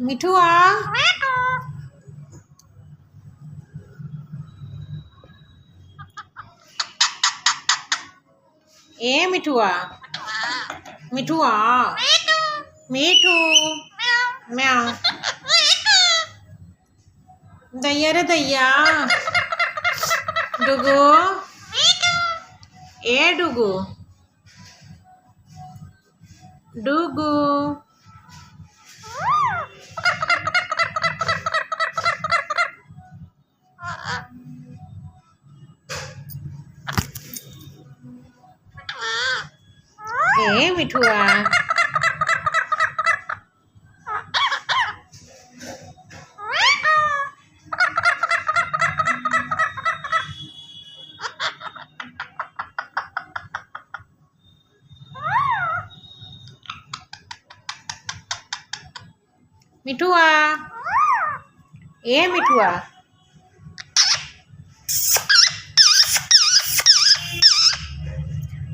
મીઠું આ એ મીઠું આ મીઠું આ મીઠું મ્યાઉ દૈયા રે દૈયા ડુગુ એ ડુગુ ડુગુ એ મીઠું આ મીઠું આ એ મીઠું આ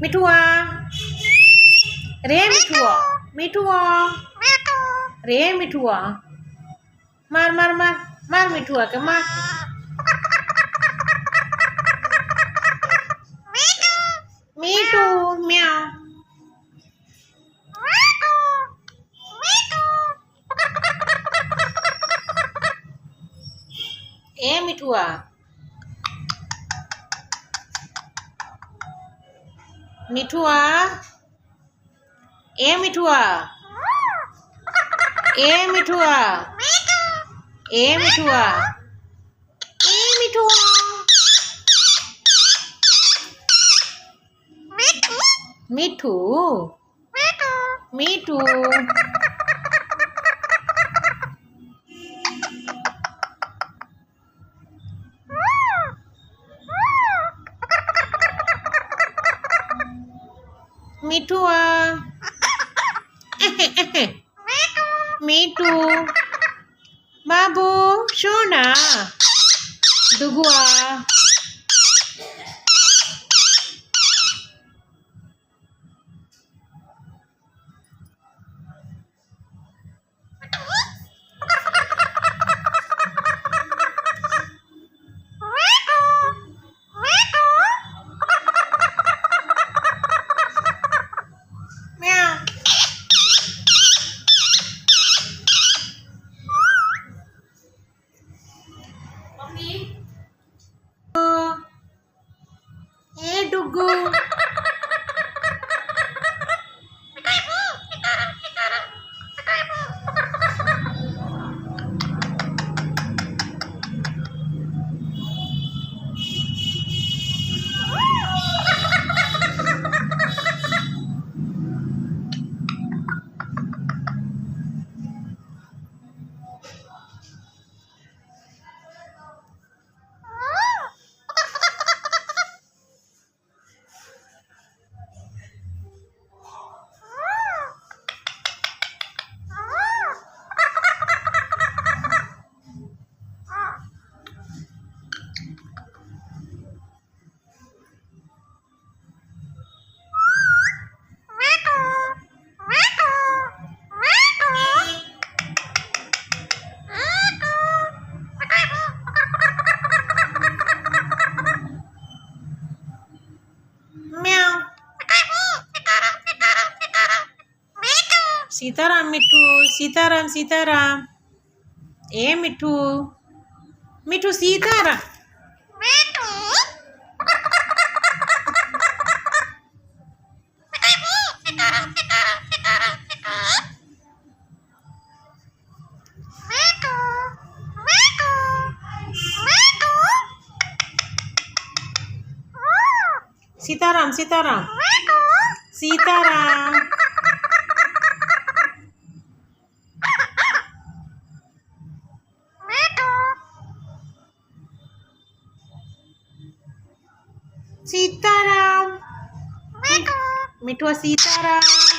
મીઠું આ રે મીઠું આ મીઠું આ રે મીઠું આ માર માર માર માર મીઠું આ કે માર મીઠું મ્યાઉ એ મીઠું આ મીઠું આ એ મીઠું આ એ મીઠું આ એ મીઠું આ એ મીઠું આ મીઠું મીઠું મીઠું આ મીઠું બાબુ સોના ડુગુ આ એ ડુગુ સીતારામ મીઠું સીતારામ સીતારામ એ મીઠું મીઠું સીતારામ સીતારામ સીતારામ સીતારામ સીતારામ મીઠું સીતારામ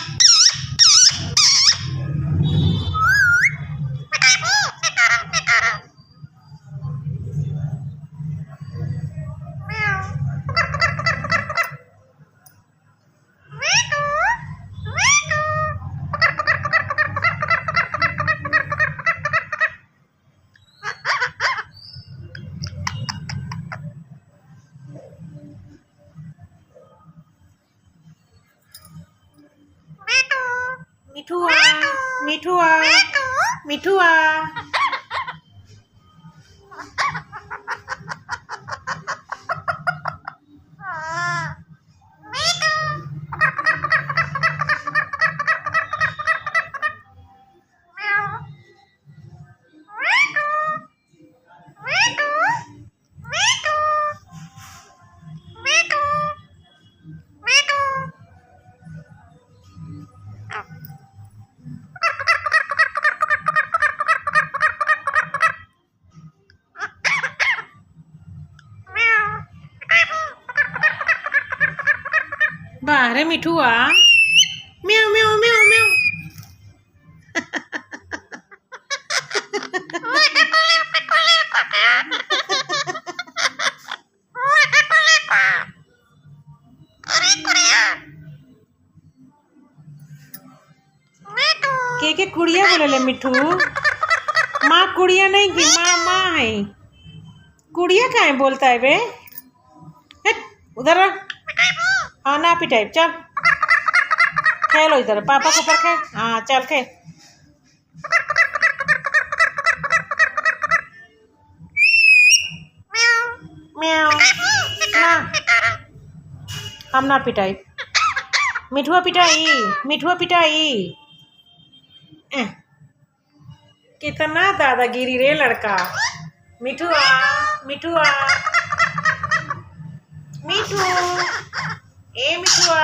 मिठुआ मिठुआ मिठुआ बाहरे मिठुआ म्याऊ म्याऊ म्याऊ म्याऊ के कुड़िया बोले मिठू माँ कुड़िया नहीं की माँ माँ है कुड़िया का है बोलता है बे उधर हाँ ना पिटाई चल खेलो इधर पापा को ऊपर खेल हाँ चल खेल म्याऊ ना हम ना पिटाई मिठुआ पिटाई कितना दादागिरी रे लड़का मिठुआ मिठुआ मिठू ए मिठुआ